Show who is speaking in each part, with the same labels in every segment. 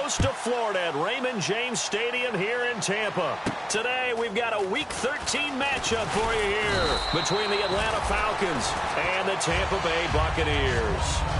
Speaker 1: coast to Florida at Raymond James Stadium here in Tampa. Today, we've got a Week 13 matchup for you here between the Atlanta Falcons and the Tampa Bay Buccaneers.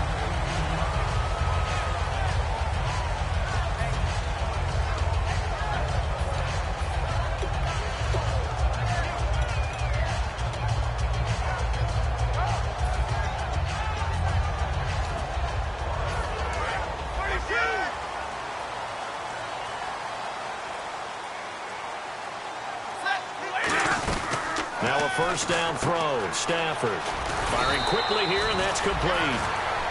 Speaker 1: Now a first down throw. Stafford firing quickly here, and that's complete.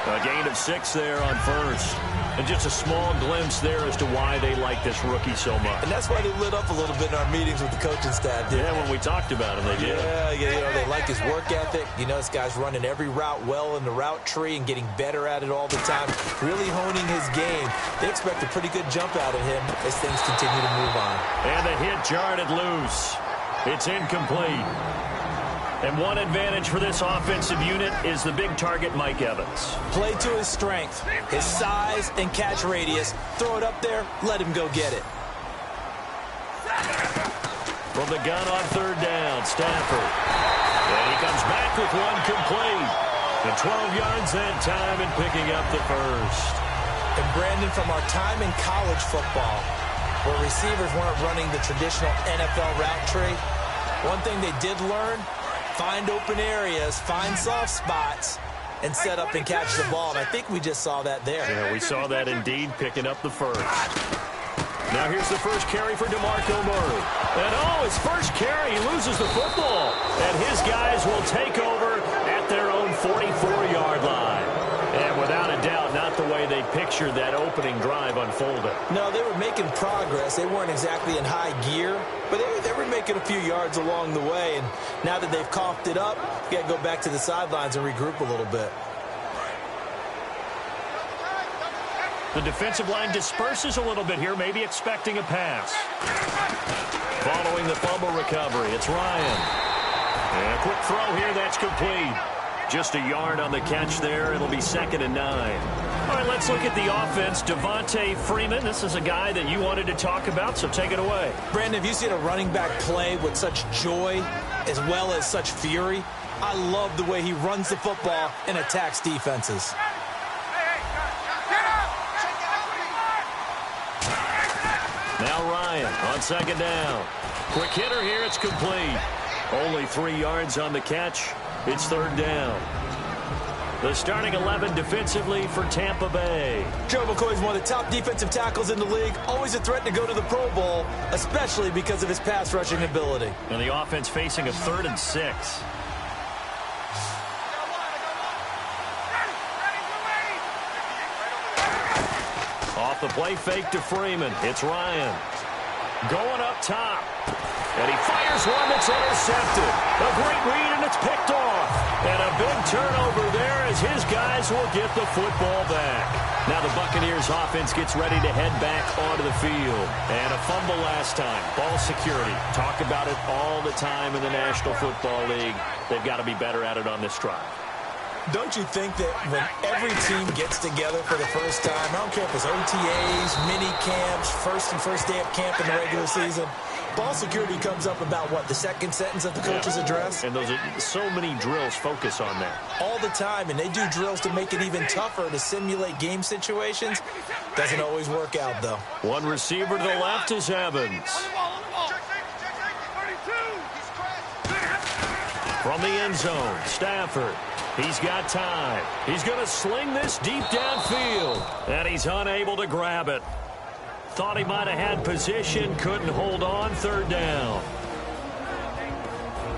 Speaker 1: A gain of 6 there on first. And just a small glimpse there as to why they like this rookie so much.
Speaker 2: And that's why they lit up a little bit in our meetings with the coaching staff.
Speaker 1: Yeah, when we talked about him, they did.
Speaker 2: Yeah, they like his work ethic. You know, this guy's running every route well in the route tree and getting better at it all the time, really honing his game. They expect a pretty good jump out of him as things continue to move on.
Speaker 1: And the hit jarred it loose. It's incomplete. And one advantage for this offensive unit is the big target, Mike Evans.
Speaker 2: Play to his strength, his size and catch radius. Throw it up there, let him go get it.
Speaker 1: From the gun on third down, Stafford. And he comes back with one complete. And 12 yards that time and picking up the first.
Speaker 2: And Brandon, from our time in college football, where receivers weren't running the traditional NFL route tree, one thing they did learn, find open areas, find soft spots, and set up and catch the ball. And I think we just saw that there.
Speaker 1: Yeah, we saw that indeed, picking up the first. Now here's the first carry for DeMarco Murray. And his first carry, he loses the football. And his guys will take over at their own 44-yard line. And without a doubt, not the way they pictured that opening drive unfolded.
Speaker 2: No, they were making progress. They weren't exactly in high gear, but they were making a few yards along the way. And now that they've coughed it up, you got to go back to the sidelines and regroup a little bit.
Speaker 1: The defensive line disperses a little bit here, maybe expecting a pass. Following the fumble recovery, it's Ryan. And a quick throw here, that's complete. Just a yard on the catch there. It'll be 2nd and 9. All right, let's look at the offense. Devontae Freeman, this is a guy that you wanted to talk about, so take it away.
Speaker 2: Brandon, have you seen a running back play with such joy as well as such fury? I love the way he runs the football and attacks defenses.
Speaker 1: Now Ryan on 2nd down. Quick hitter here, it's complete. Only 3 yards on the catch. It's 3rd down. The starting 11 defensively for Tampa Bay.
Speaker 2: Joe McCoy is one of the top defensive tackles in the league. Always a threat to go to the Pro Bowl, especially because of his pass rushing ability.
Speaker 1: And the offense facing a 3rd and 6. Off the play fake to Freeman. It's Ryan. Going up top. And he fires one that's intercepted. A great read, and it's picked off. And a big turnover there as his guys will get the football back. Now the Buccaneers offense gets ready to head back onto the field. And a fumble last time. Ball security. Talk about it all the time in the National Football League. They've got to be better at it on this drive.
Speaker 2: Don't you think that when every team gets together for the first time, I don't care if it's OTAs, mini camps, first day of camp in the regular season, ball security comes up about, what, the second sentence of the coach's address?
Speaker 1: And those are so many drills focus on that.
Speaker 2: All the time, and they do drills to make it even tougher to simulate game situations. Doesn't always work out, though.
Speaker 1: One receiver to the left is Evans. From the end zone, Stafford. He's got time. He's going to sling this deep downfield. And he's unable to grab it. Thought he might have had position, couldn't hold on, 3rd down.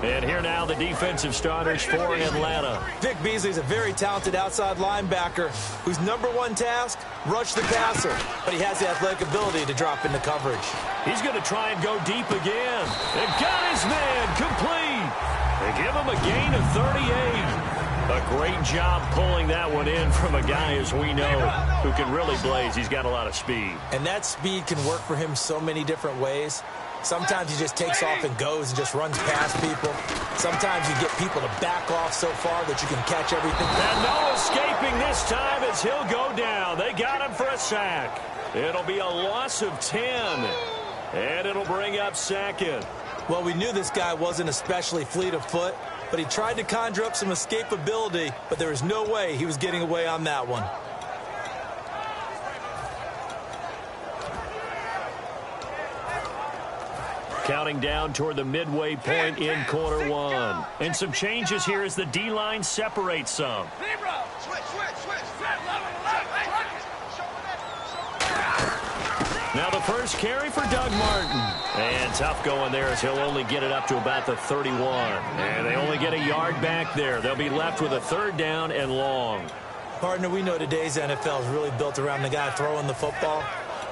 Speaker 1: And here now the defensive starters for Atlanta.
Speaker 2: Vic Beasley's a very talented outside linebacker whose #1 task, rush the passer. But he has the athletic ability to drop into coverage.
Speaker 1: He's going to try and go deep again. And got his man complete. They give him a gain of 38. A great job pulling that one in from a guy, as we know, who can really blaze. He's got a lot of speed.
Speaker 2: And that speed can work for him so many different ways. Sometimes he just takes off and goes and just runs past people. Sometimes you get people to back off so far that you can catch everything.
Speaker 1: And no escaping this time as as he'll go down. They got him for a sack. It'll be a loss of 10. And it'll bring up second.
Speaker 2: Well, we knew this guy wasn't especially fleet of foot, but he tried to conjure up some escapability, but there was no way he was getting away on that one.
Speaker 1: Counting down toward the midway point in quarter one. And some changes here as the D-line separates some. Now the first carry for Doug Martin. And tough going there as he'll only get it up to about the 31. And they only get a yard back there. They'll be left with a third down and long.
Speaker 2: Partner, we know today's NFL is really built around the guy throwing the football.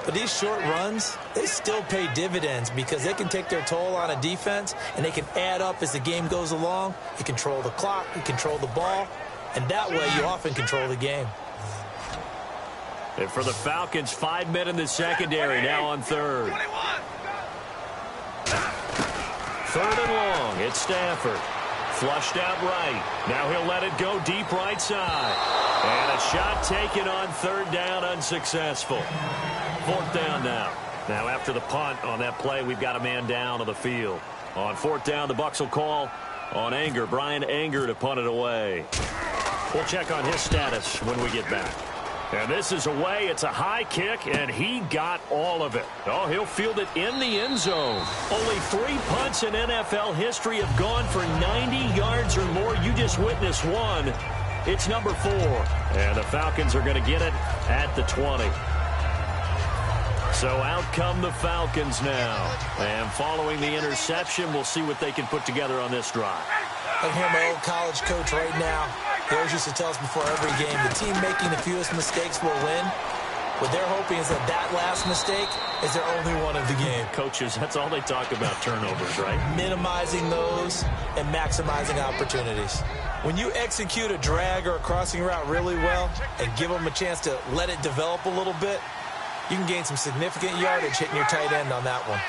Speaker 2: But these short runs, they still pay dividends because they can take their toll on a defense and they can add up as the game goes along. You control the clock, you control the ball, and that way you often control the game.
Speaker 1: And for the Falcons, 5 men in the secondary now on third. Third and long. It's Stafford. Flushed out right. Now he'll let it go deep right side. And a shot taken on third down, unsuccessful. Fourth down now. Now after the punt on that play, we've got a man down on the field. On fourth down, the Bucs will call on Anger, Brian Anger, to punt it away. We'll check on his status when we get back. And this is away. It's a high kick, and he got all of it. Oh, he'll field it in the end zone. Only 3 punts in NFL history have gone for 90 yards or more. You just witnessed one. It's number 4. And the Falcons are going to get it at the 20. So out come the Falcons now. And following the interception, we'll see what they can put together on this drive.
Speaker 2: I hear my old college coach right now. He always used to tell us before every game, the team making the fewest mistakes will win. What they're hoping is that last mistake is their only one of the game.
Speaker 1: Coaches, that's all they talk about, turnovers, right?
Speaker 2: Minimizing those and maximizing opportunities. When you execute a drag or a crossing route really well and give them a chance to let it develop a little bit, you can gain some significant yardage hitting your tight end on that one.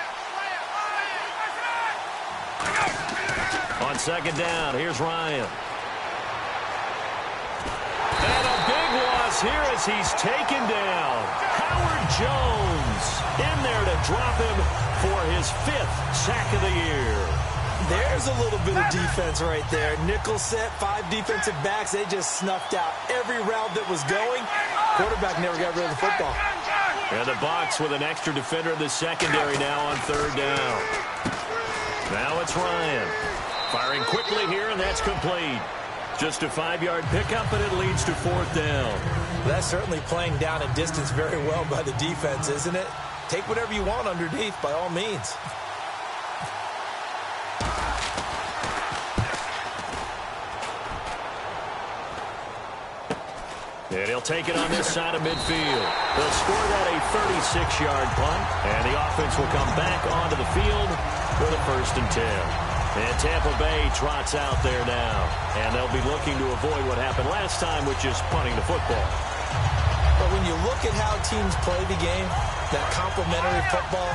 Speaker 1: On second down, here's Ryan. And a big loss here as he's taken down. Howard Jones in there to drop him for his 5th sack of the year.
Speaker 2: There's a little bit of defense right there. Nickel set, 5 defensive backs. They just snuffed out every route that was going. Quarterback never got rid of the football.
Speaker 1: And the Bucs with an extra defender in the secondary now on third down. Now it's Ryan. Firing quickly here, and that's complete. Just a 5-yard pickup, and it leads to 4th down.
Speaker 2: That's certainly playing down a distance very well by the defense, isn't it? Take whatever you want underneath, by all means.
Speaker 1: And he'll take it on this side of midfield. They'll score that a 36-yard punt, and the offense will come back onto the field for the 1st and 10. And Tampa Bay trots out there now. And they'll be looking to avoid what happened last time, which is punting the football.
Speaker 2: But when you look at how teams play the game, that complementary football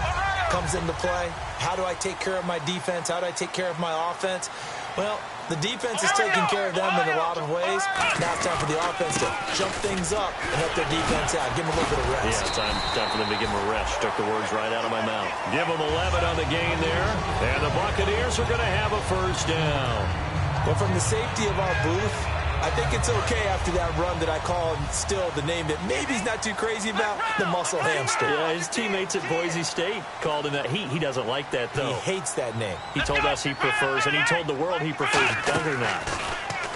Speaker 2: comes into play. How do I take care of my defense? How do I take care of my offense? Well, the defense is taking care of them in a lot of ways. Now it's time for the offense to jump things up and help their defense out. Give them a little bit of rest.
Speaker 1: Yeah, it's time for them to give them a rest. Took the words right out of my mouth. Give them 11 on the gain there. And the Buccaneers are going to have a 1st down.
Speaker 2: Well, from the safety of our booth, I think it's okay after that run that I call still the name that maybe he's not too crazy about, the muscle hamster.
Speaker 1: Yeah, his teammates at Boise State called him that. He doesn't like that, though.
Speaker 2: He hates that name.
Speaker 1: He told us he prefers, and he told the world he prefers Juggernaut.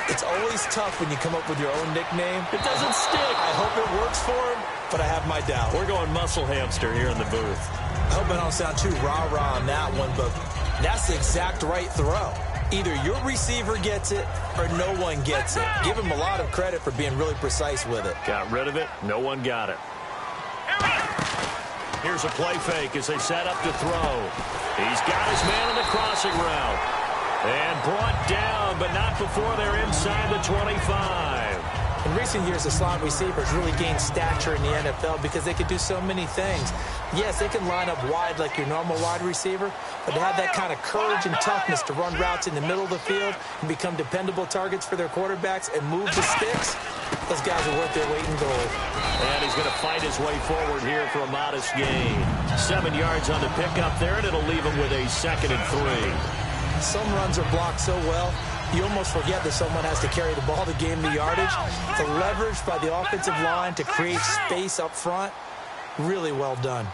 Speaker 2: It's always tough when you come up with your own nickname.
Speaker 1: It doesn't stick.
Speaker 2: I hope it works for him, but I have my doubt.
Speaker 1: We're going muscle hamster here in the booth.
Speaker 2: I hope I don't sound too rah-rah on that one, but that's the exact right throw. Either your receiver gets it or no one gets it. Give him a lot of credit for being really precise with it.
Speaker 1: Got rid of it. No one got it. Here's a play fake as they set up to throw. He's got his man in the crossing route. And brought down, but not before they're inside the 25.
Speaker 2: In recent years, the slot receivers really gained stature in the NFL because they could do so many things. Yes, they can line up wide like your normal wide receiver, but to have that kind of courage and toughness to run routes in the middle of the field and become dependable targets for their quarterbacks and move the sticks, Those guys are worth their weight in gold.
Speaker 1: And he's going to fight his way forward here for a modest gain. 7 yards on the pickup there, and it'll leave him with a 2nd and 3.
Speaker 2: Some runs are blocked so well, you almost forget that someone has to carry the ball to gain the yardage. The leverage by the offensive line to create space up front, really well done.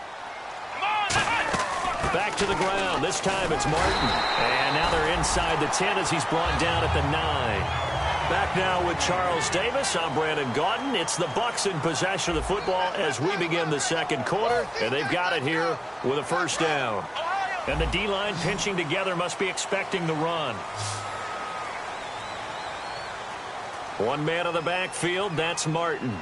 Speaker 1: Back to the ground. This time it's Martin. And now they're inside the 10 as he's brought down at the 9. Back now with Charles Davis. I'm Brandon Gaudin. It's the Bucs in possession of the football as we begin the second quarter. And they've got it here with a first down. And the D-line pinching together must be expecting the run. One man in the backfield. That's Martin.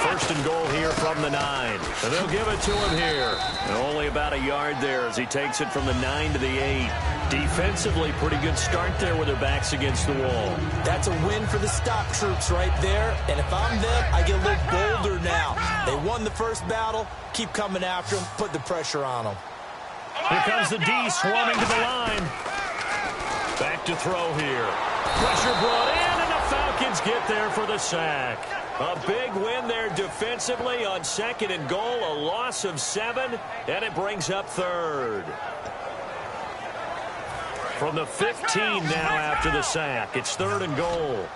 Speaker 1: First and goal here from the 9. And they'll give it to him here. And only about a yard there as he takes it from the 9 to the 8. Defensively, pretty good start there with their backs against the wall.
Speaker 2: That's a win for the stop troops right there. And if I'm them, I get a little bolder now. They won the first battle. Keep coming after them. Put the pressure on them.
Speaker 1: Here comes the D swarming to the line. Back to throw here. Pressure brought in, and the Falcons get there for the sack. A big win there defensively on 2nd and goal, a loss of 7, and it brings up 3rd. From the 15 now after the sack, it's 3rd and goal.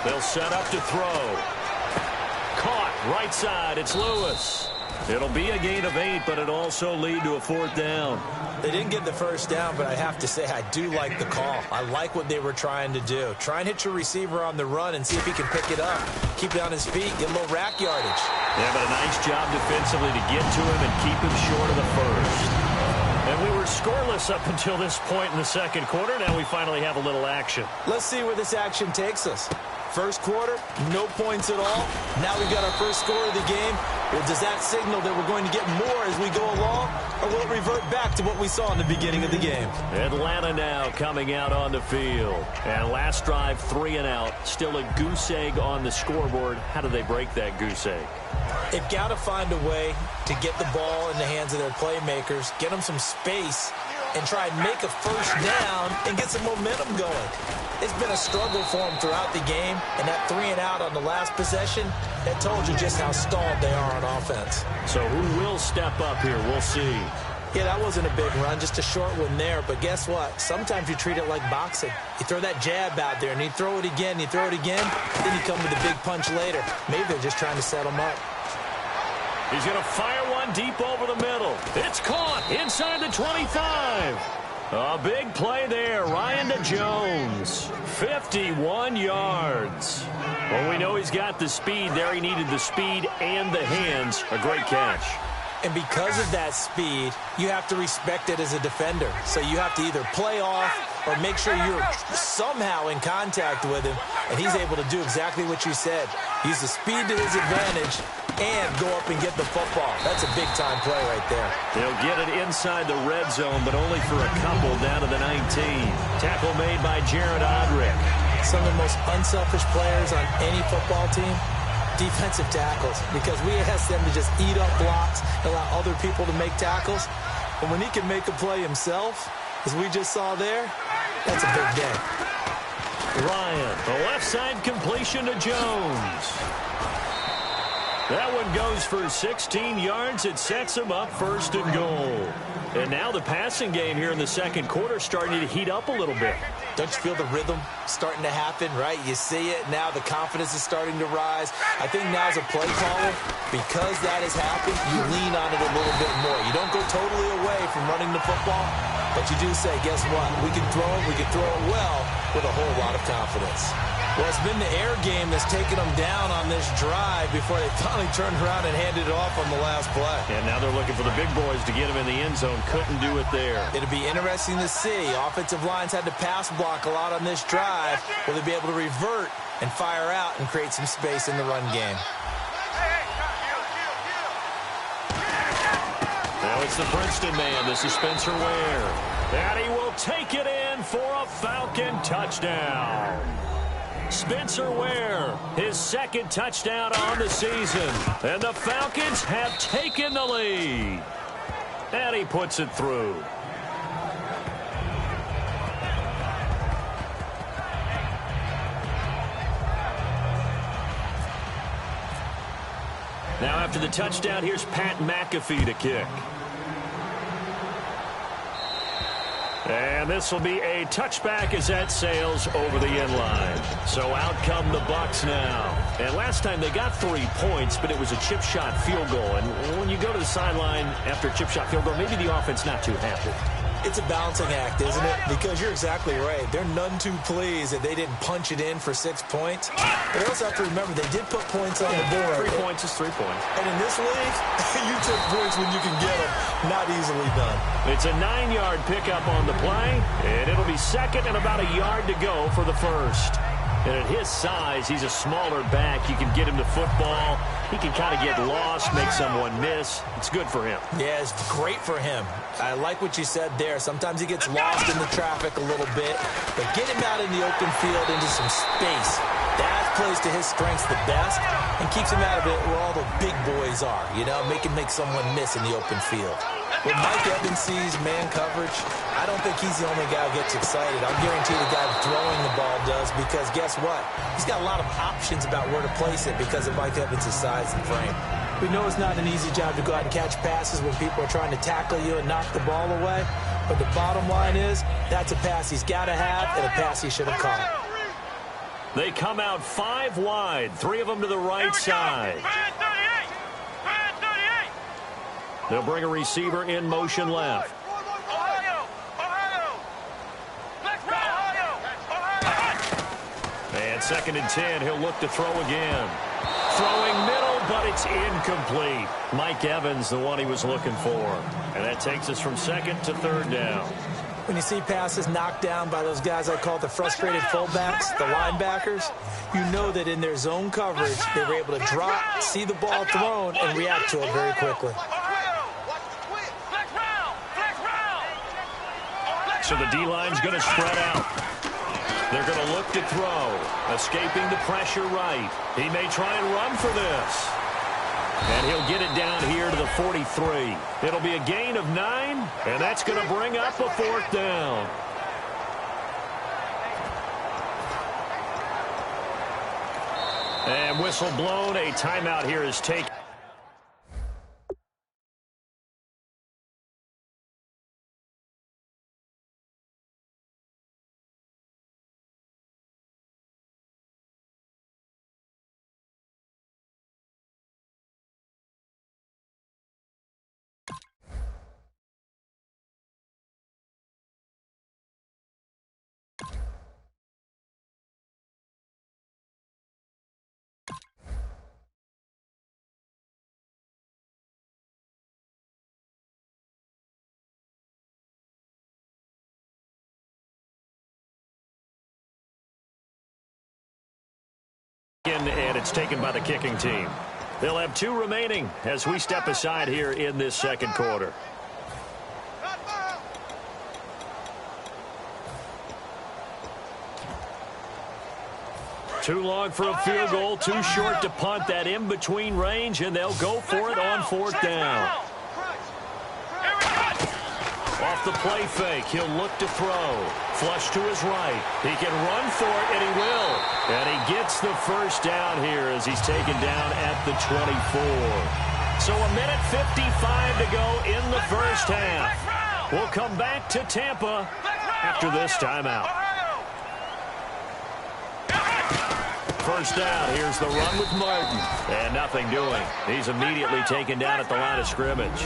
Speaker 1: They'll set up to throw. Caught right side, it's Lewis. It'll be a gain of 8, but it'll also lead to a 4th down.
Speaker 2: They didn't get the first down, but I have to say I do like the call. I like what they were trying to do. Try and hit your receiver on the run and see if he can pick it up. Keep it on his feet, get a little rack yardage.
Speaker 1: Yeah, but a nice job defensively to get to him and keep him short of the first. And we were scoreless up until this point in the second quarter. Now we finally have a little action.
Speaker 2: Let's see where this action takes us. First quarter, no points at all. Now we got our first score of the game. Well, does that signal that we're going to get more as we go along, or will it revert back to what we saw in the beginning of the game?
Speaker 1: Atlanta now coming out on the field. And last drive, 3 and out. Still a goose egg on the scoreboard. How do they break that goose egg?
Speaker 2: They've got to find a way to get the ball in the hands of their playmakers, get them some space, and try and make a first down and get some momentum going. It's been a struggle for them throughout the game, and that 3 and out on the last possession, that told you just how stalled they are on offense.
Speaker 1: So who will step up here? We'll see.
Speaker 2: Yeah, that wasn't a big run, just a short one there. But guess what? Sometimes you treat it like boxing. You throw that jab out there, and you throw it again, you throw it again, then you come with a big punch later. Maybe they're just trying to set them up.
Speaker 1: He's going to fire one deep over the middle. It's caught inside the 25. A big play there. Ryan to Jones. 51 yards. Well, we know he's got the speed there. He needed the speed and the hands. A great catch.
Speaker 2: And because of that speed, you have to respect it as a defender. So you have to either play off or make sure you're somehow in contact with him, and he's able to do exactly what you said. Use the speed to his advantage and go up and get the football. That's a big-time play right there.
Speaker 1: They'll get it inside the red zone, but only for a couple down to the 19. Tackle made by Jared Odrick.
Speaker 2: Some of the most unselfish players on any football team, defensive tackles, because we ask them to just eat up blocks and allow other people to make tackles. But when he can make a play himself, as we just saw there, that's a big day.
Speaker 1: Ryan, the left side completion to Jones. That one goes for 16 yards. It sets him up 1st and goal. And now the passing game here in the second quarter starting to heat up a little bit.
Speaker 2: Don't you feel the rhythm starting to happen, right? You see it now. The confidence is starting to rise. I think now as a play caller, because that has happened, you lean on it a little bit more. You don't go totally away from running the football, but you do say, guess what? We can throw it well with a whole lot of confidence. Well, it's been the air game that's taken them down on this drive before they finally turned around and handed it off on the last play.
Speaker 1: And now they're looking for the big boys to get him in the end zone. Couldn't do it there.
Speaker 2: It'll be interesting to see. Offensive lines had to pass block a lot on this drive. Will they be able to revert and fire out and create some space in the run game?
Speaker 1: Now it's the Princeton man. This is Spencer Ware. And he will take it in for a Falcon touchdown. Spencer Ware, his 2nd touchdown on the season. And the Falcons have taken the lead. And he puts it through. Now after the touchdown, here's Pat McAfee to kick. And this will be a touchback as that sails over the end line. So out come the Bucs now. And last time they got 3 points, but it was a chip shot field goal. And when you go to the sideline after a chip shot field goal, maybe the offense not too happy.
Speaker 2: It's a balancing act, isn't it? Because you're exactly right. They're none too pleased that they didn't punch it in for 6 points. But also have to remember, they did put points on the board.
Speaker 1: 3 points is 3 points.
Speaker 2: And in this league, you take points when you can get them. Not easily done.
Speaker 1: It's a 9-yard pickup on the play, and it'll be second and about a yard to go for the first. And at his size, he's a smaller back. You can get him to football. He can kind of get lost, make someone miss. It's good for him.
Speaker 2: Yeah, it's great for him. I like what you said there. Sometimes he gets lost in the traffic a little bit, but get him out in the open field into some space. That plays to his strengths the best and keeps him out of it where all the big boys are, you know, make someone miss in the open field. When Mike Evans sees man coverage, I don't think he's the only guy who gets excited. I'll guarantee the guy throwing the ball does, because guess what? He's got a lot of options about where to place it because of Mike Evans' size and frame. We know it's not an easy job to go out and catch passes when people are trying to tackle you and knock the ball away. But the bottom line is, that's a pass he's got to have and a pass he should have caught.
Speaker 1: They come out 5 wide, 3 of them to the right side. They'll bring a receiver in motion left. And 2nd and 10, he'll look to throw again. Throwing middle, but it's incomplete. Mike Evans, the one he was looking for. And that takes us from 2nd to 3rd down.
Speaker 2: When you see passes knocked down by those guys I call the frustrated fullbacks, the linebackers, you know that in their zone coverage, they were able to drop, see the ball thrown, and react to it very quickly.
Speaker 1: So the D-line's going to spread out. They're going to look to throw. Escaping the pressure right. He may try and run for this. And he'll get it down here to the 43. It'll be a gain of 9, and that's going to bring up a 4th down. And whistle blown. A timeout here is taken. And it's taken by the kicking team. They'll have 2 remaining as we step aside here in this 2nd quarter. Too long for a field goal, too short to punt. That in-between range, and they'll go for it on 4th down. Off the play fake, he'll look to throw. Flush to his right. He can run for it, and he will. And he gets the first down here as he's taken down at the 24. So 1:55 to go in the first half. We'll come back to Tampa after this timeout. First down, here's the run with Martin. And nothing doing. He's immediately taken down at the line of scrimmage.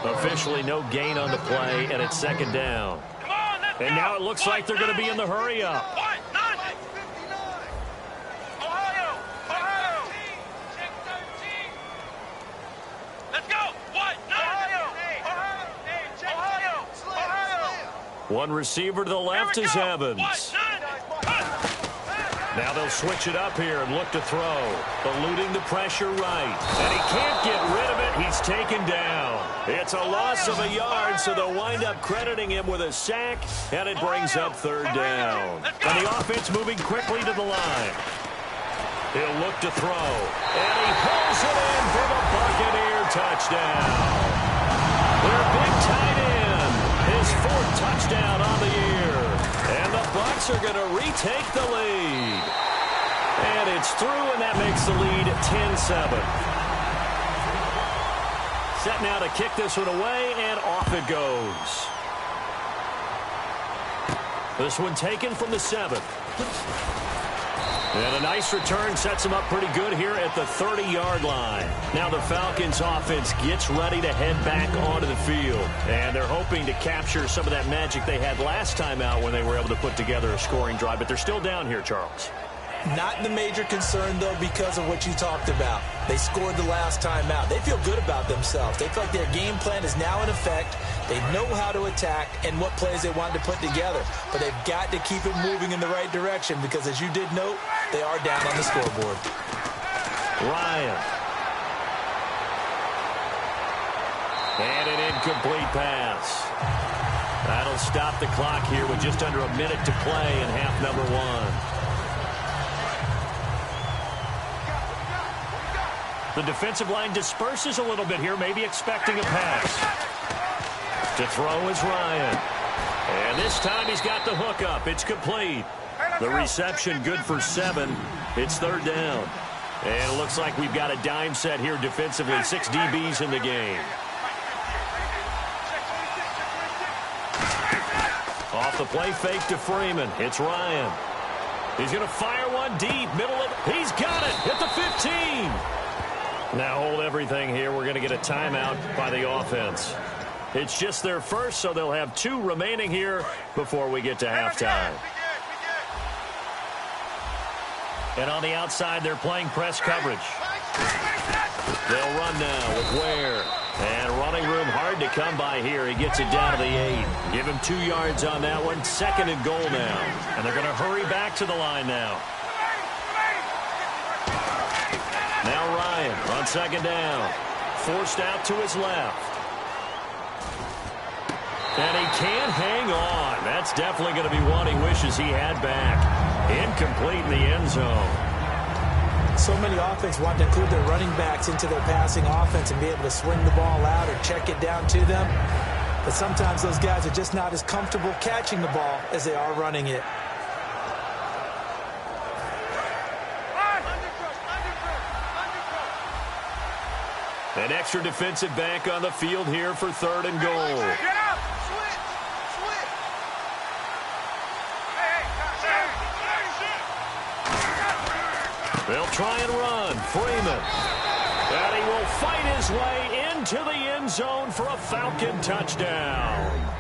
Speaker 1: Officially no gain on the play, and it's 2nd down. And now it looks like they're going to be in the hurry-up. One receiver to the left is Evans. Now they'll switch it up here and look to throw. Eluding the pressure right. And he can't get rid of it. He's taken down. It's a loss of a yard, so they'll wind up crediting him with a sack, and it brings up 3rd down. And the offense moving quickly to the line. He'll look to throw. And he pulls it in for the Buccaneer touchdown. Their big tight end. His 4th touchdown on the year. And the Bucs are going to retake the lead. And it's through, and that makes the lead 10-7. Set now to kick this one away, and off it goes. This one taken from the 7th. And a nice return sets them up pretty good here at the 30-yard line. Now the Falcons offense gets ready to head back onto the field. And they're hoping to capture some of that magic they had last time out when they were able to put together a scoring drive. But they're still down here, Charles.
Speaker 2: Not the major concern, though, because of what you talked about. They scored the last time out. They feel good about themselves. They feel like their game plan is now in effect. They know how to attack and what plays they want to put together. But they've got to keep it moving in the right direction because, as you did note, they are down on the scoreboard.
Speaker 1: Ryan. And an incomplete pass. That'll stop the clock here with just under a minute to play in half number 1. The defensive line disperses a little bit here, maybe expecting a pass. To throw is Ryan. And this time he's got the hook up. It's complete. The reception good for 7. It's 3rd down. And it looks like we've got a dime set here defensively. 6 DBs in the game. Off the play fake to Freeman. It's Ryan. He's going to fire one deep. Middle of. He's got it. Hit the 15. Now hold everything here. We're going to get a timeout by the offense. It's just their first, so they'll have 2 remaining here before we get to halftime. And on the outside, they're playing press coverage. They'll run now with Ware. And running room hard to come by here. He gets it down to the 8. Give him 2 yards on that one. 2nd and goal now. And they're going to hurry back to the line now. Now Ryan on 2nd down. Forced out to his left. And he can't hang on. That's definitely going to be one he wishes he had back. Incomplete in the end zone.
Speaker 2: So many offenses want to include their running backs into their passing offense and be able to swing the ball out or check it down to them. But sometimes those guys are just not as comfortable catching the ball as they are running it.
Speaker 1: An extra defensive back on the field here for 3rd and goal. They'll try and run. Freeman. And he will fight his way into the end zone for a Falcon touchdown.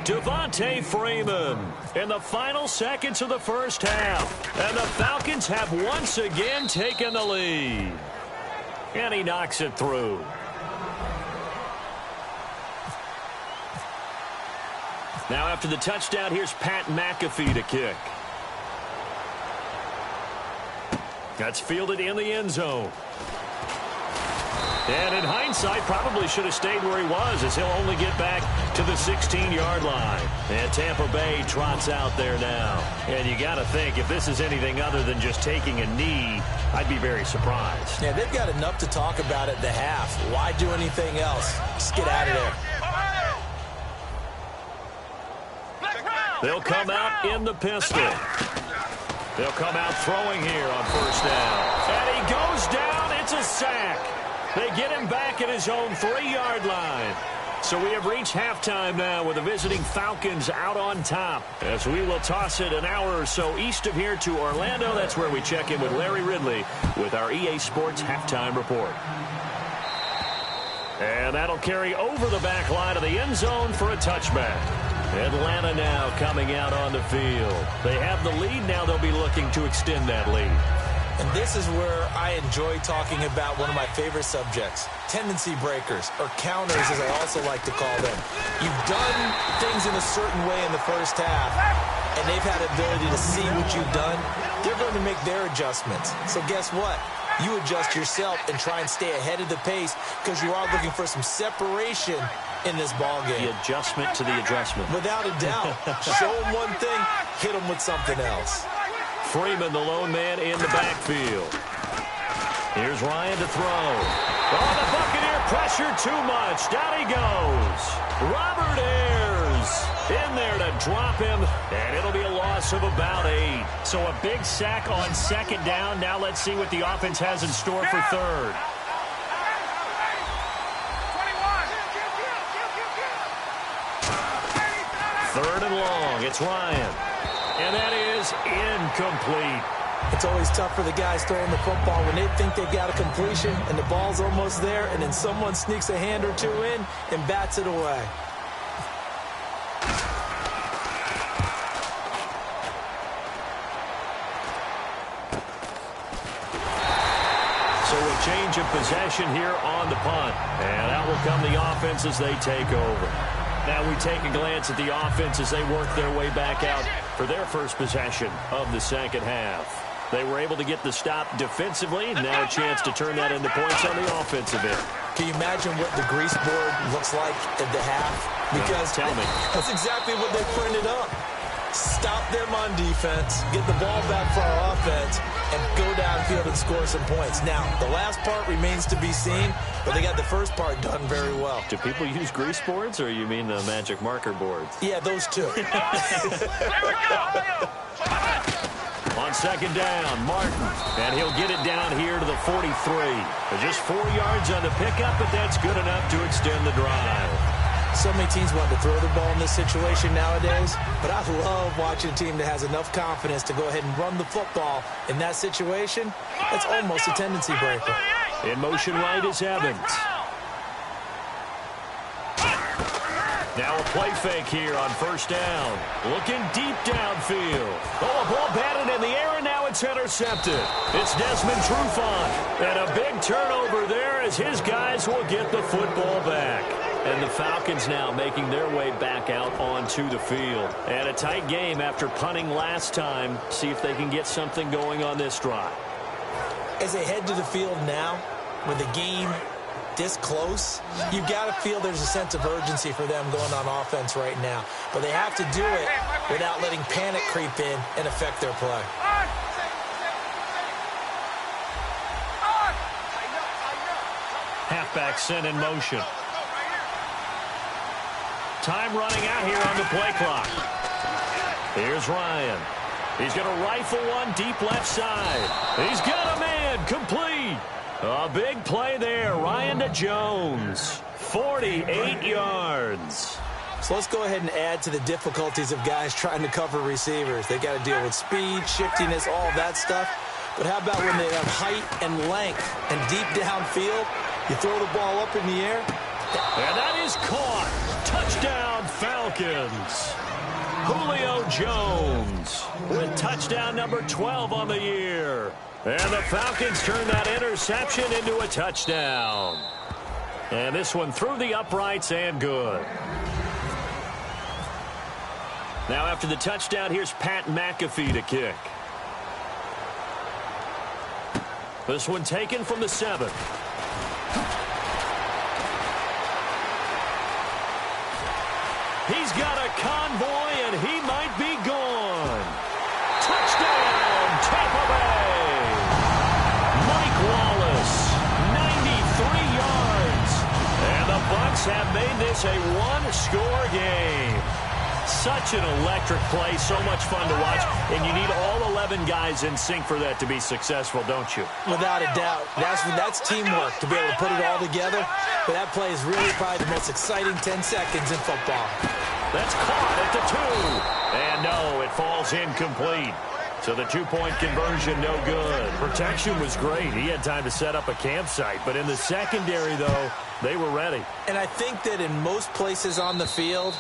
Speaker 1: Devontae Freeman in the final seconds of the first half. And the Falcons have once again taken the lead. And he knocks it through. Now after the touchdown, here's Pat McAfee to kick. That's fielded in the end zone. And in hindsight, probably should have stayed where he was, as he'll only get back to the 16-yard line. And Tampa Bay trots out there now. And you got to think, if this is anything other than just taking a knee, I'd be very surprised.
Speaker 2: Yeah, they've got enough to talk about at the half. Why do anything else? Just get out of there.
Speaker 1: They'll come out in the pistol. They'll come out throwing here on 1st down. And he goes down. It's a sack. They get him back at his own 3-yard line. So we have reached halftime now with the visiting Falcons out on top. As we will toss it an hour or so east of here to Orlando. That's where we check in with Larry Ridley with our EA Sports halftime report. And that'll carry over the back line of the end zone for a touchback. Atlanta now coming out on the field. They have the lead. Now they'll be looking to extend that lead.
Speaker 2: And this is where I enjoy talking about one of my favorite subjects, tendency breakers, or counters as I also like to call them. You've done things in a certain way in the first half, and they've had the ability to see what you've done. They're going to make their adjustments. So guess what? You adjust yourself and try and stay ahead of the pace because you are looking for some separation in this ball game.
Speaker 1: The adjustment to the adjustment.
Speaker 2: Without a doubt. Show them one thing, hit them with something else.
Speaker 1: Freeman, the lone man in the backfield. Here's Ryan to throw. Oh, the Buccaneer Pressure too much. Down he goes. Robert Ayers in there to drop him, and it'll be a loss of about 8. So a big sack on second down. Now let's see what the offense has in store for third. Third and long. It's Ryan. And that is incomplete.
Speaker 2: It's always tough for the guys throwing the football when they think they've got a completion and the ball's almost there, and then someone sneaks a hand or two in and bats it away.
Speaker 1: So a change of possession here on the punt. And out will come the offense as they take over. Now we take a glance at the offense as they work their way back out for their first possession of the second half. They were able to get the stop defensively. Now a chance to turn that into points on the offensive end.
Speaker 2: Can you imagine what the grease board looks like at the half? Because
Speaker 1: tell me.
Speaker 2: That's exactly what they printed up. Stop them on defense, get the ball back for our offense, and go downfield and score some points. Now, the last part remains to be seen, but they got the first part done very well.
Speaker 1: Do people use grease boards, or you mean the magic marker boards?
Speaker 2: Yeah, those two.
Speaker 1: On second down, Martin, and he'll get it down here to the 43. Just 4 yards on the pickup, but that's good enough to extend the drive.
Speaker 2: So many teams want to throw the ball in this situation nowadays, but I love watching a team that has enough confidence to go ahead and run the football in that situation. That's almost a tendency breaker.
Speaker 1: In motion right is Evans. Now a play fake here on first down. Looking deep downfield. Oh, a ball batted in the air, and now it's intercepted. It's Desmond Trufant. And a big turnover there as his guys will get the football back. And the Falcons now making their way back out onto the field. And a tight game after punting last time. See if they can get something going on this drive.
Speaker 2: As they head to the field now, with the game this close, you've got to feel there's a sense of urgency for them going on offense right now. But they have to do it without letting panic creep in and affect their play.
Speaker 1: Halfback sent in motion. Time running out here on the play clock. Here's Ryan. He's going to rifle one deep left side. He's got a man complete. A big play there. Ryan to Jones. 48 yards.
Speaker 2: So let's go ahead and add to the difficulties of guys trying to cover receivers. They got to deal with speed, shiftiness, all that stuff. But how about when they have height and length and deep downfield? You throw the ball up in the air.
Speaker 1: And that is caught. Touchdown, Falcons. Julio Jones with touchdown number 12 on the year. And the Falcons turn that interception into a touchdown. And this one through the uprights and good. Now after the touchdown, here's Pat McAfee to kick. This one taken from the 7. He's got a convoy, and he might be gone. Touchdown, Tampa Bay. Mike Wallace, 93 yards. And the Bucs have made this a one-score game. Such an electric play, so much fun to watch, and you need all 11 guys in sync for that to be successful, don't you?
Speaker 2: Without a doubt. That's teamwork to be able to put it all together, but that play is really probably the most exciting 10 seconds in football.
Speaker 1: That's caught at the 2. And no, it falls incomplete. So the two-point conversion, no good. Protection was great. He had time to set up a campsite, but in the secondary, though, they were ready.
Speaker 2: And I think that in most places on the field,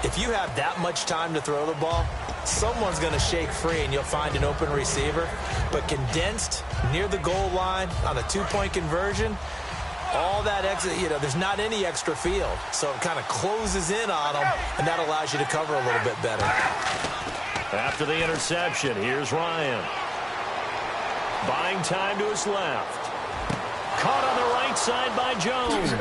Speaker 2: if you have that much time to throw the ball, someone's going to shake free and you'll find an open receiver. But condensed near the goal line on a two-point conversion, all that extra, there's not any extra field. So it kind of closes in on them, and that allows you to cover a little bit better.
Speaker 1: After the interception, here's Ryan. Buying time to his left. Caught on the right side by Jones.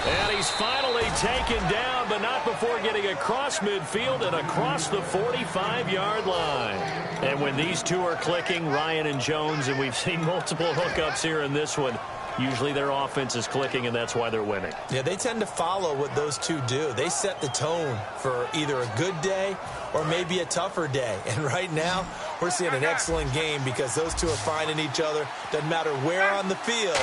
Speaker 1: And he's finally taken down, but not before getting across midfield and across the 45-yard line. And when these two are clicking, Ryan and Jones, and we've seen multiple hookups here in this one, Usually their offense is clicking, and that's why they're winning.
Speaker 2: Yeah, they tend to follow what those two do. They set the tone for either a good day or maybe a tougher day. And right now, we're seeing an excellent game because those two are finding each other. Doesn't matter where on the field,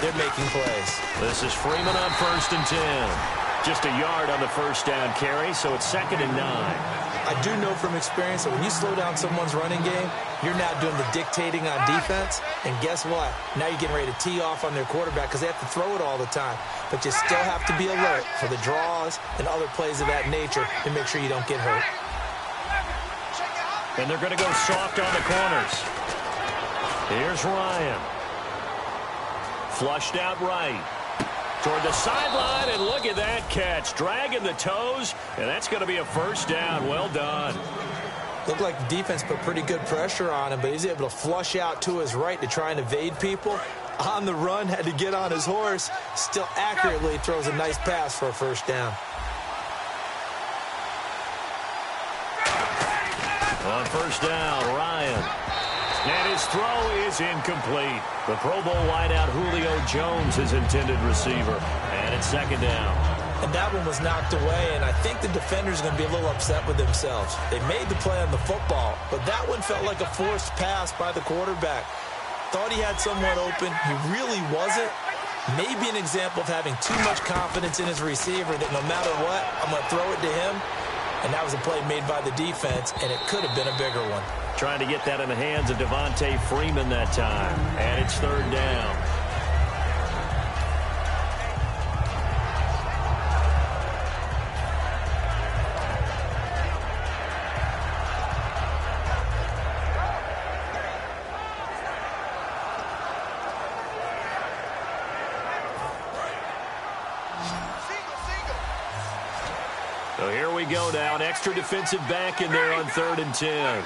Speaker 2: they're making plays.
Speaker 1: This is Freeman on 1st and 10. Just a yard on the first down carry, so it's 2nd and 9.
Speaker 2: I do know from experience that when you slow down someone's running game, you're now doing the dictating on defense. And guess what? Now you're getting ready to tee off on their quarterback because they have to throw it all the time. But you still have to be alert for the draws and other plays of that nature to make sure you don't get hurt.
Speaker 1: And they're going to go soft on the corners. Here's Ryan. Flushed out right. Toward the sideline, and look at that catch. Dragging the toes, and that's going to be a first down. Well done.
Speaker 2: Looked like the defense put pretty good pressure on him, but he's able to flush out to his right to try and evade people. On the run, had to get on his horse. Still accurately throws a nice pass for a first down.
Speaker 1: On first down, Ryan. And his throw is incomplete. The Pro Bowl wideout Julio Jones, his intended receiver. And it's 2nd down.
Speaker 2: And that one was knocked away, and I think the defenders are going to be a little upset with themselves. They made the play on the football, but that one felt like a forced pass by the quarterback. Thought he had someone open. He really wasn't. Maybe an example of having too much confidence in his receiver that no matter what, I'm going to throw it to him. And that was a play made by the defense, and it could have been a bigger one.
Speaker 1: Trying to get that in the hands of Devontae Freeman that time. And it's 3rd down. So here we go now. An extra defensive back in there on 3rd and 10.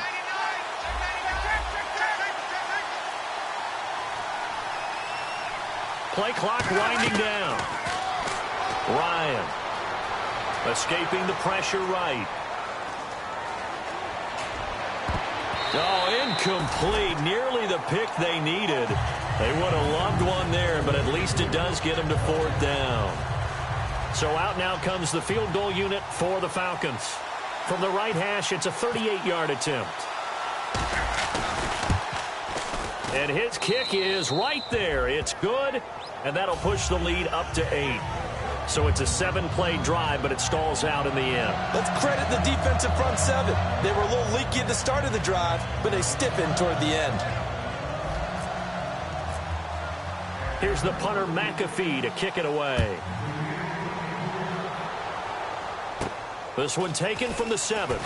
Speaker 1: Play clock winding down. Ryan escaping the pressure right. Oh, incomplete. Nearly the pick they needed. They would have loved one there, but at least it does get them to 4th down. So out now comes the field goal unit for the Falcons. From the right hash, it's a 38-yard attempt. And his kick is right there. It's good, and that'll push the lead up to 8. So it's a 7-play drive, but it stalls out in the end.
Speaker 2: Let's credit the defensive front 7. They were a little leaky at the start of the drive, but they stiffened toward the end.
Speaker 1: Here's the punter McAfee to kick it away. This one taken from the 7.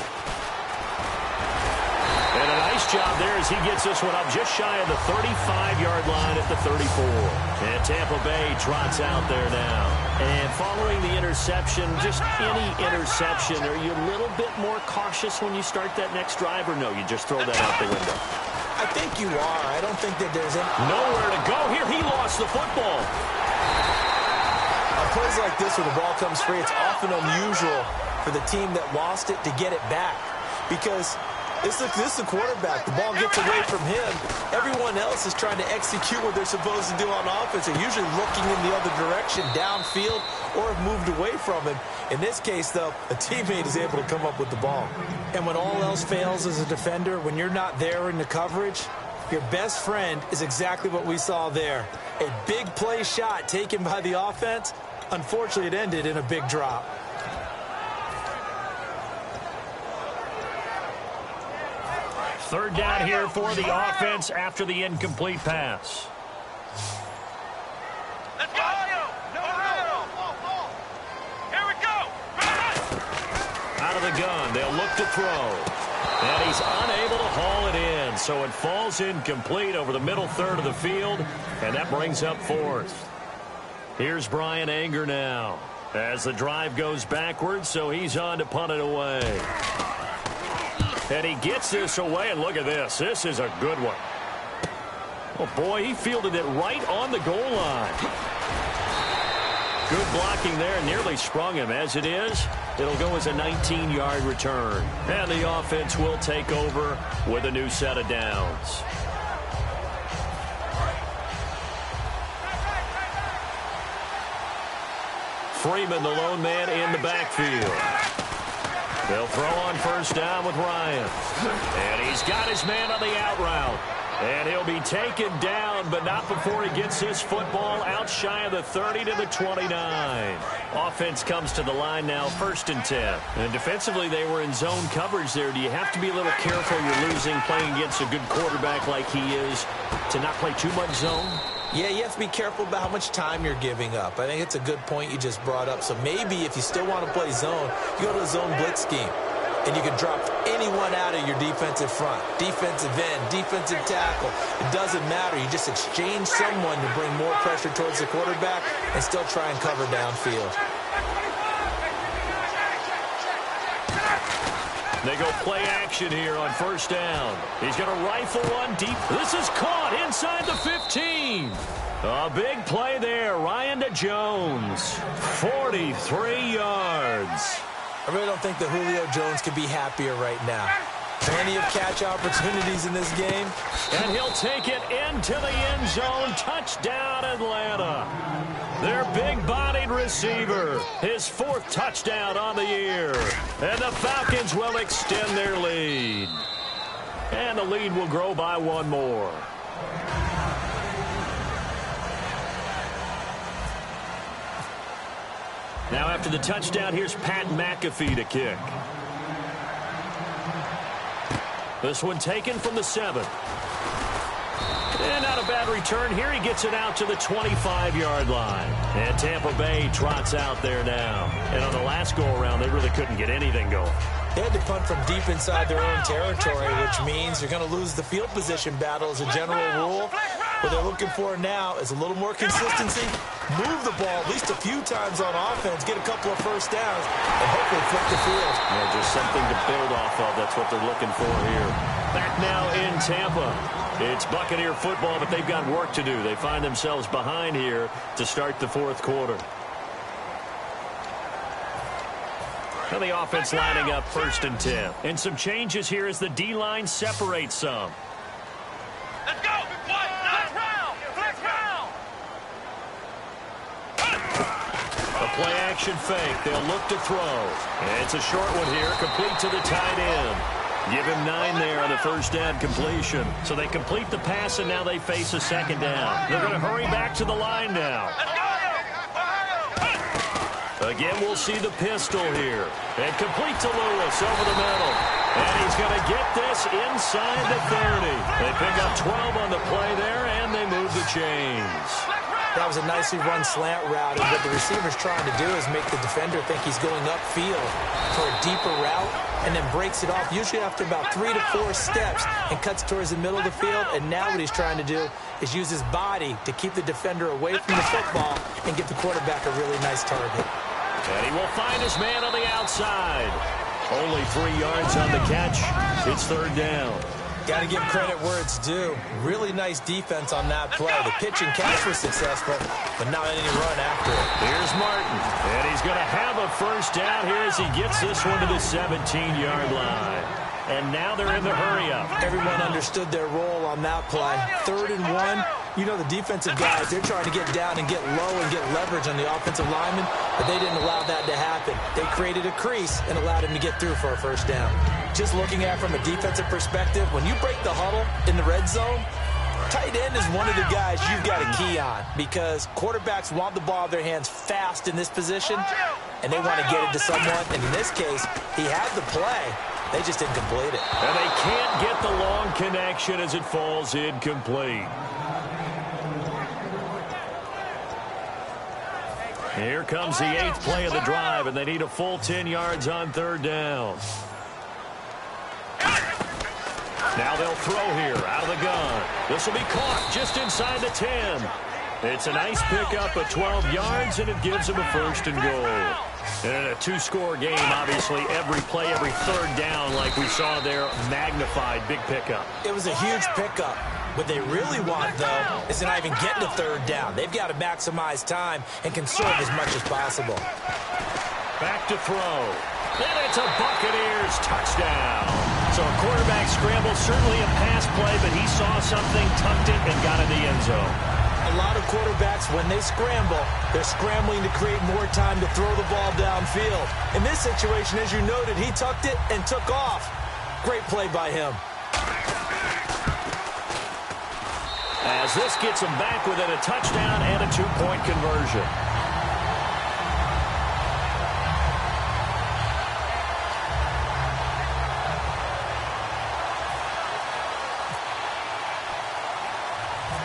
Speaker 1: And a nice job there as he gets this one up just shy of the 35-yard line at the 34. And Tampa Bay trots out there now. And following the interception, just any interception, are you a little bit more cautious when you start that next drive, or no, you just throw that out the window?
Speaker 2: I think you are. I don't think that there's
Speaker 1: nowhere to go here. He lost the football.
Speaker 2: On plays like this where the ball comes free, it's often unusual for the team that lost it to get it back, because this is the quarterback. The ball gets away from him. Everyone else is trying to execute what they're supposed to do on offense. They're usually looking in the other direction, downfield, or have moved away from him. In this case, though, a teammate is able to come up with the ball. And when all else fails as a defender, when you're not there in the coverage, your best friend is exactly what we saw there. A big play shot taken by the offense. Unfortunately, it ended in a big drop.
Speaker 1: Third down here for the offense after the incomplete pass.
Speaker 3: Let's go! Here we go!
Speaker 1: Out of the gun, they'll look to throw. And he's unable to haul it in, so it falls incomplete over the middle third of the field, and that brings up 4th. Here's Brian Anger now as the drive goes backwards, so he's on to punt it away. And he gets this away, and look at this. This is a good one. Oh, boy, he fielded it right on the goal line. Good blocking there, nearly sprung him. As it is, it'll go as a 19-yard return. And the offense will take over with a new set of downs. Freeman, the lone man in the backfield. They'll throw on first down with Ryan. And he's got his man on the out route. And he'll be taken down, but not before he gets his football out shy of the 30 to the 29. Offense comes to the line now, 1st and 10. And defensively, they were in zone coverage there. Do you have to be a little careful you're losing playing against a good quarterback like he is to not play too much zone?
Speaker 2: Yeah, you have to be careful about how much time you're giving up. I think it's a good point you just brought up. So maybe if you still want to play zone, you go to a zone blitz scheme. And you can drop anyone out of your defensive front, defensive end, defensive tackle. It doesn't matter. You just exchange someone to bring more pressure towards the quarterback and still try and cover downfield.
Speaker 1: They go play action here on first down. He's going to rifle one deep. This is caught inside the 15. A big play there. Ryan to Jones. 43 yards.
Speaker 2: I really don't think that Julio Jones could be happier right now. Plenty of catch opportunities in this game.
Speaker 1: And he'll take it into the end zone. Touchdown, Atlanta. Their big-bodied receiver. His 4th touchdown on the year. And the Falcons will extend their lead. And the lead will grow by 1 more. Now after the touchdown, here's Pat McAfee to kick. This one taken from the 7. And not a bad return here. He gets it out to the 25-yard line. And Tampa Bay trots out there now. And on the last go-around, they really couldn't get anything going.
Speaker 2: They had to punt from deep inside their own territory, which means you're going to lose the field position battle as a general rule. What they're looking for now is a little more consistency, move the ball at least a few times on offense, get a couple of first downs, and hopefully flip the field.
Speaker 1: Yeah, just something to build off of. That's what they're looking for here. Back now in Tampa. It's Buccaneer football, but they've got work to do. They find themselves behind here to start the 4th quarter. Now the offense lining up 1st and 10. And some changes here as the D-line separates some.
Speaker 3: Let's go! Let's round!
Speaker 1: A play-action fake. They'll look to throw. And it's a short one here, complete to the tight end. Give him 9 there on the first down completion. So they complete the pass, and now they face a 2nd down. They're going to hurry back to the line now. Again, we'll see the pistol here. And complete to Lewis over the middle. And he's going to get this inside the 30. They pick up 12 on the play there, and they move the chains.
Speaker 2: That was a nicely run slant route, and what the receiver's trying to do is make the defender think he's going upfield for a deeper route, and then breaks it off, usually after about 3 to 4 steps, and cuts towards the middle of the field. And now what he's trying to do is use his body to keep the defender away from the football and get the quarterback a really nice target.
Speaker 1: And he will find his man on the outside. Only 3 yards on the catch. It's 3rd down.
Speaker 2: Got to give credit where it's due. Really nice defense on that play. The pitch and catch was successful, but not any run after it.
Speaker 1: Here's Martin, and he's going to have a first down here as he gets this one to the 17-yard line. And now they're in the hurry-up.
Speaker 2: Everyone understood their role on that play. 3rd and 1. You know the defensive guys, they're trying to get down and get low and get leverage on the offensive lineman, but they didn't allow that to happen. They created a crease and allowed him to get through for a first down. Just looking at it from a defensive perspective, when you break the huddle in the red zone, tight end is one of the guys you've got a key on because quarterbacks want the ball in their hands fast in this position, and they want to get it to someone. And in this case, he had the play. They just didn't complete it.
Speaker 1: And they can't get the long connection as it falls incomplete. Here comes the 8th play of the drive, and they need a full 10 yards on 3rd down. Now they'll throw here out of the gun. This will be caught just inside the 10. It's a nice pickup of 12 yards, and it gives them a 1st and goal. And in a 2-score game, obviously, every play, every 3rd down, like we saw there, magnified, big pickup.
Speaker 2: It was a huge pickup. What they really want, though, is to not even get to 3rd down. They've got to maximize time and conserve as much as possible.
Speaker 1: Back to throw. And it's a Buccaneers touchdown. So a quarterback scramble, certainly a pass play, but he saw something, tucked it, and got in the end zone.
Speaker 2: A lot of quarterbacks, when they scramble, they're scrambling to create more time to throw the ball downfield. In this situation, as you noted, he tucked it and took off. Great play by him.
Speaker 1: As this gets him back within a touchdown and a 2-point conversion.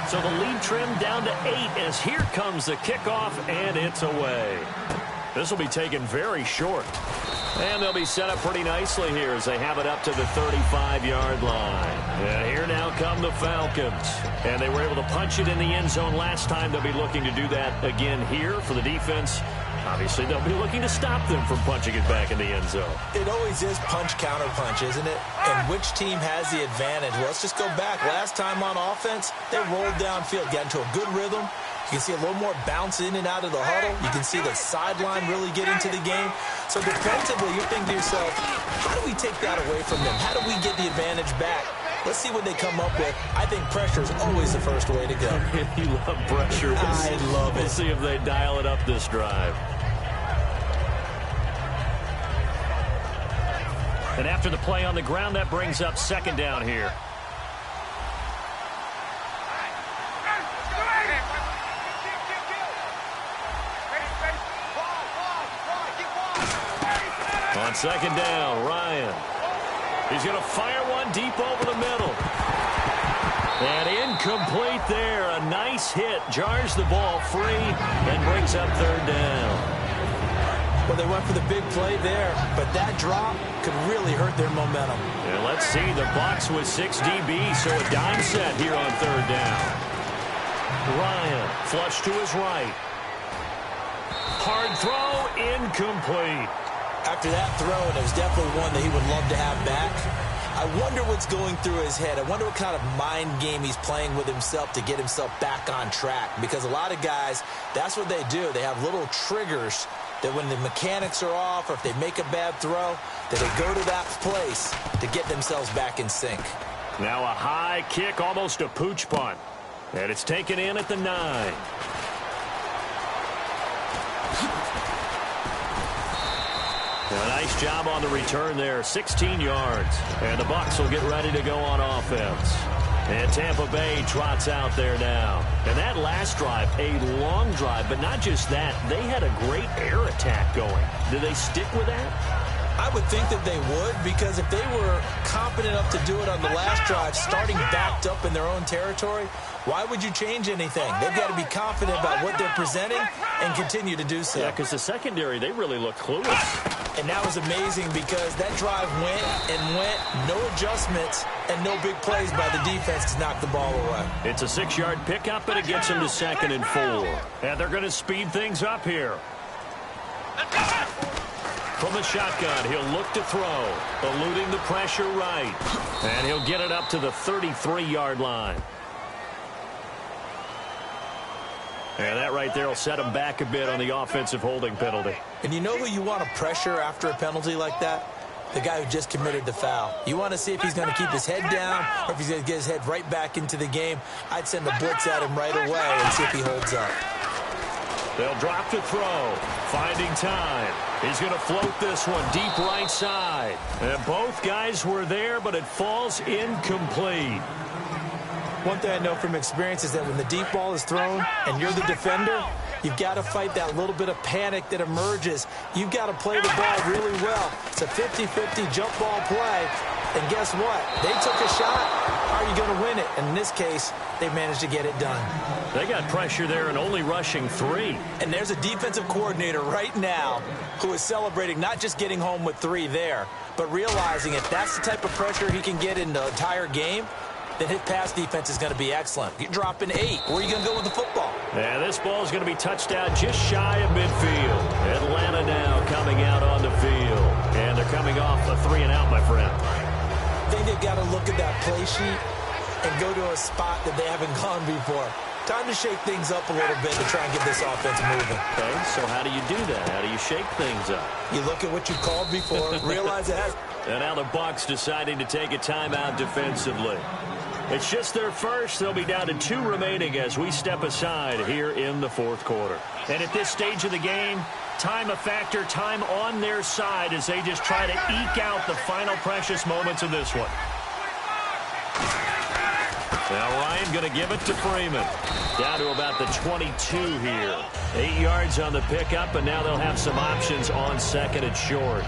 Speaker 1: So the lead trimmed down to 8 as here comes the kickoff, and it's away. This will be taken very short. And they'll be set up pretty nicely here as they have it up to the 35-yard line. And here now come the Falcons. And they were able to punch it in the end zone last time. They'll be looking to do that again here for the defense. Obviously, they'll be looking to stop them from punching it back in the end zone.
Speaker 2: It always is punch-counter-punch, isn't it? And which team has the advantage? Well, let's just go back. Last time on offense, they rolled downfield, got into a good rhythm. You can see a little more bounce in and out of the huddle. You can see the sideline really get into the game. So defensively, you're thinking to yourself, how do we take that away from them? How do we get the advantage back? Let's see what they come up with. I think pressure is always the first way to go.
Speaker 1: You love pressure.
Speaker 2: I love it.
Speaker 1: We'll see if they dial it up this drive. And after the play on the ground, that brings up second down here. On second down, Ryan. He's going to fire one deep over the middle. And incomplete there. A nice hit. Jars the ball free and brings up third down.
Speaker 2: Well, they went for the big play there, but that drop could really hurt their momentum.
Speaker 1: And let's see, the box with 6 DBs, so a dime set here on third down. Ryan, flush to his right. Hard throw, incomplete.
Speaker 2: After that throw, and it was definitely one that he would love to have back. I wonder what's going through his head. I wonder what kind of mind game he's playing with himself to get himself back on track. Because a lot of guys, that's what they do. They have little triggers that when the mechanics are off or if they make a bad throw, that they go to that place to get themselves back in sync.
Speaker 1: Now a high kick, almost a pooch punt. And it's taken in at the 9. A nice job on the return there, 16 yards. And the Bucs will get ready to go on offense. And Tampa Bay trots out there now. And that last drive, a long drive, but not just that. They had a great air attack going. Do they stick with that?
Speaker 2: I would think that they would, because if they were competent enough to do it on the last drive, starting backed up in their own territory, why would you change anything? They've got to be confident about what they're presenting and continue to do so.
Speaker 1: Yeah, because the secondary, they really look clueless.
Speaker 2: And that was amazing because that drive went and went, no adjustments, and no big plays by the defense to knock the ball away.
Speaker 1: It's a 6-yard pickup, but it gets them to 2nd and 4. And they're going to speed things up here. From the shotgun, he'll look to throw, eluding the pressure right. And he'll get it up to the 33-yard line. And that right there will set him back a bit on the offensive holding penalty.
Speaker 2: And you know who you want to pressure after a penalty like that? The guy who just committed the foul. You want to see if he's going to keep his head down or if he's going to get his head right back into the game. I'd send a blitz at him right away and see if he holds up.
Speaker 1: They'll drop to throw. Finding time. He's going to float this one deep right side. And both guys were there, but it falls incomplete.
Speaker 2: One thing I know from experience is that when the deep ball is thrown and you're the defender, you've got to fight that little bit of panic that emerges. You've got to play the ball really well. It's a 50-50 jump ball play. And guess what? They took a shot. How are you going to win it? And in this case, they managed to get it done.
Speaker 1: They got pressure there and only rushing 3.
Speaker 2: And there's a defensive coordinator right now who is celebrating not just getting home with 3 there, but realizing if that's the type of pressure he can get in the entire game, then his pass defense is going to be excellent. You're dropping 8. Where are you going to go with the football?
Speaker 1: And this ball is going to be touched out just shy of midfield. Atlanta now coming out on the field. And they're coming off a 3-and-out, my friend.
Speaker 2: I think they've got to look at that play sheet and go to a spot that they haven't gone before. Time to shake things up a little bit to try and get this offense moving.
Speaker 1: Okay, so how do you do that? How do you shake things up?
Speaker 2: You look at what you called before, realize it has.
Speaker 1: And now the Bucs deciding to take a timeout defensively. It's just their first. They'll be down to 2 remaining as we step aside here in the fourth quarter. And at this stage of the game, time a factor, time on their side as they just try to eke out the final precious moments of this one. Now Ryan going to give it to Freeman. Down to about the 22 here. 8 yards on the pickup, and now they'll have some options on second and short.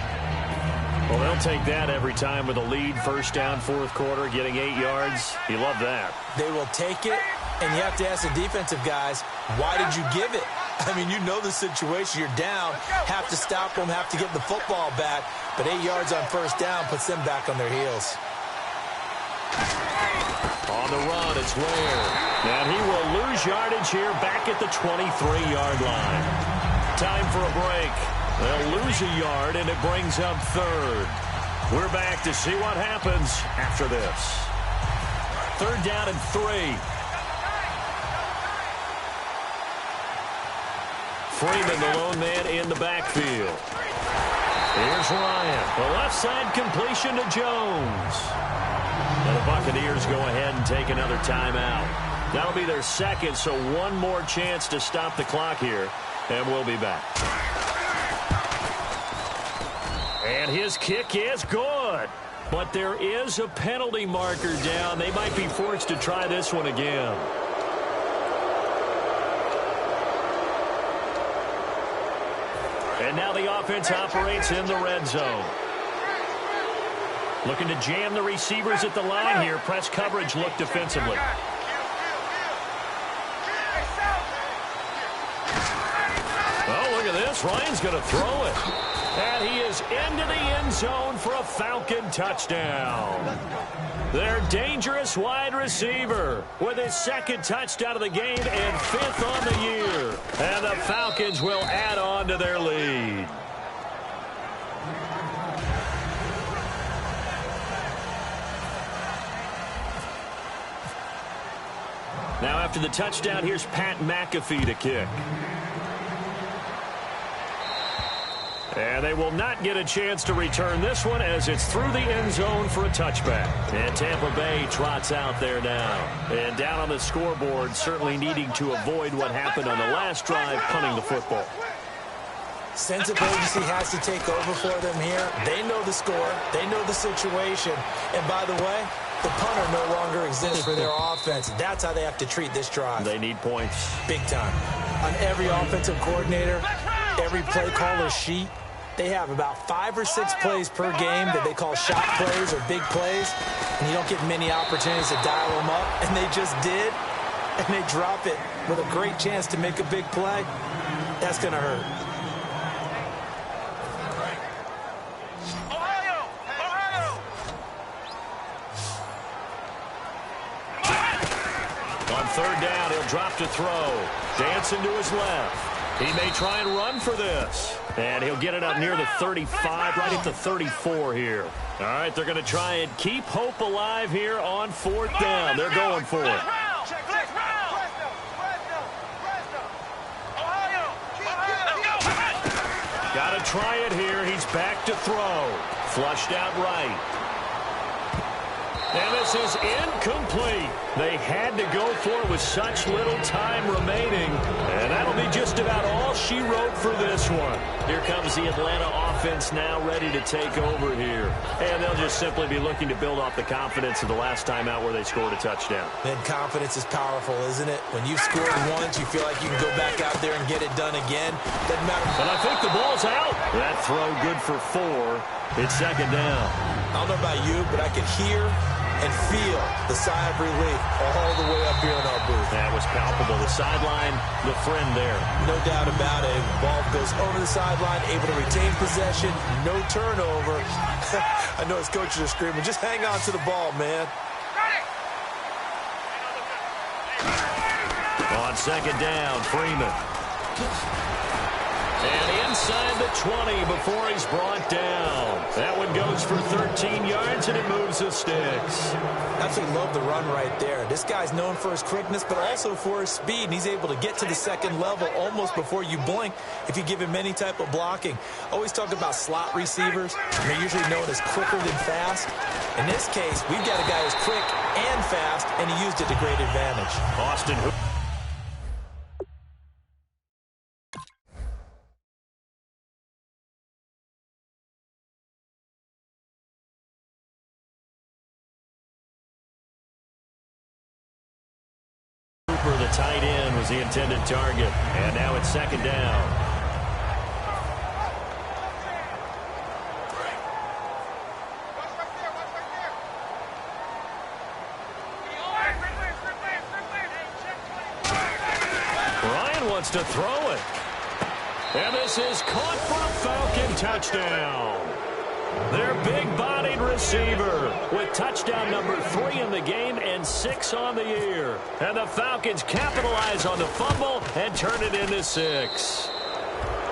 Speaker 1: Well, they'll take that every time with a lead, first down, fourth quarter, getting 8 yards. You love that.
Speaker 2: They will take it, and you have to ask the defensive guys, why did you give it? I mean, you know the situation. You're down, have to stop them, have to get the football back. But 8 yards on first down puts them back on their heels.
Speaker 1: On the run, it's Ware. And he will lose yardage here back at the 23-yard line. Time for a break. They'll lose a yard, and it brings up third. We're back to see what happens after this. Third down and 3. Freeman, the lone man in the backfield. Here's Ryan. The left side completion to Jones. And the Buccaneers go ahead and take another timeout. That'll be their second, so one more chance to stop the clock here, and we'll be back. And his kick is good. But there is a penalty marker down. They might be forced to try this one again. And now the offense operates in the red zone. Looking to jam the receivers at the line here. Press coverage look defensively. Oh, look at this. Ryan's going to throw it. And he is into the end zone for a Falcon touchdown. Their dangerous wide receiver with his second touchdown of the game and 5th on the year. And the Falcons will add on to their lead. Now after the touchdown, here's Pat McAfee to kick. And they will not get a chance to return this one as it's through the end zone for a touchback. And Tampa Bay trots out there now. And down on the scoreboard, certainly needing to avoid what happened on the last drive, punting the football.
Speaker 2: Sense of urgency has to take over for them here. They know the score. They know the situation. And by the way, the punter no longer exists for their offense. That's how they have to treat this drive.
Speaker 1: They need points.
Speaker 2: Big time. On every offensive coordinator, every play caller sheet, they have about 5 or 6 plays per game that they call shot plays or big plays, and you don't get many opportunities to dial them up, and they just did, and they drop it with a great chance to make a big play. That's going to hurt.
Speaker 1: On third down, he'll drop to throw. Dancing to his left. He may try and run for this. And he'll get it up near the 35, right at the 34 here. All right, they're going to try and keep hope alive here on fourth down. They're going for it. Got to try it here. He's back to throw. Flushed out right. And this is incomplete. They had to go for it with such little time remaining. And that'll be just about all she wrote for this one. Here comes the Atlanta offense now ready to take over here. And they'll just simply be looking to build off the confidence of the last time out where they scored a touchdown.
Speaker 2: Man, confidence is powerful, isn't it? When you've scored once, you feel like you can go back out there and get it done again. Doesn't matter.
Speaker 1: And I think the ball's out. That throw good for 4. It's second down.
Speaker 2: I don't know about you, but I can hear and feel the sigh of relief all the way up here in our booth.
Speaker 1: That was palpable. The sideline, the friend there.
Speaker 2: No doubt about it. Ball goes over the sideline, able to retain possession, no turnover. I know his coaches are screaming, just hang on to the ball, man. On
Speaker 1: second down, Freeman. And inside the 20 before he's brought down. That one goes for 13 yards, and it moves the sticks.
Speaker 2: Absolutely love the run right there. This guy's known for his quickness, but also for his speed. And he's able to get to the second level almost before you blink if you give him any type of blocking. Always talk about slot receivers. They're usually known as quicker than fast. In this case, we've got a guy who's quick and fast, and he used it to great advantage.
Speaker 1: Austin Hooper. The tight end was the intended target, and now it's second down. Ryan wants to throw it, and this is caught for a Falcon touchdown. Their big-bodied receiver with touchdown number 3 in the game and 6 on the year. And the Falcons capitalize on the fumble and turn it into 6.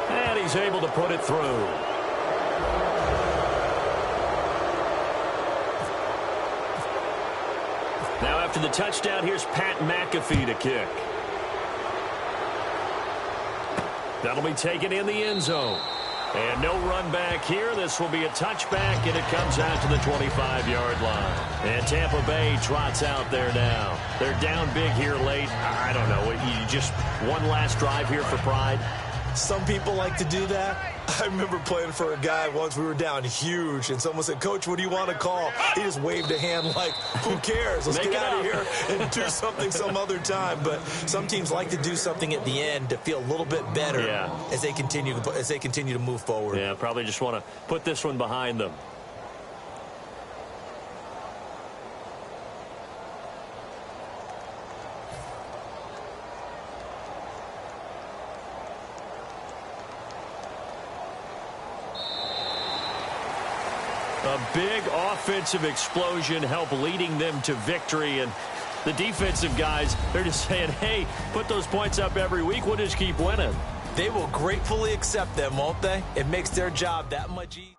Speaker 1: And he's able to put it through. Now after the touchdown, here's Pat McAfee to kick. That'll be taken in the end zone. And no run back here. This will be a touchback, and it comes out to the 25-yard line. And Tampa Bay trots out there now. They're down big here late. I don't know. You just one last drive here for pride?
Speaker 2: Some people like to do that. I remember playing for a guy once. We were down huge, and someone said, "Coach, what do you want to call?" He just waved a hand like, who cares? Let's get out of here and do something some other time. But some teams like to do something at the end to feel a little bit better as they continue to move forward.
Speaker 1: Yeah, probably just want to put this one behind them. A big offensive explosion helped leading them to victory. And the defensive guys, they're just saying, hey, put those points up every week. We'll just keep winning.
Speaker 2: They will gratefully accept them, won't they? It makes their job that much easier.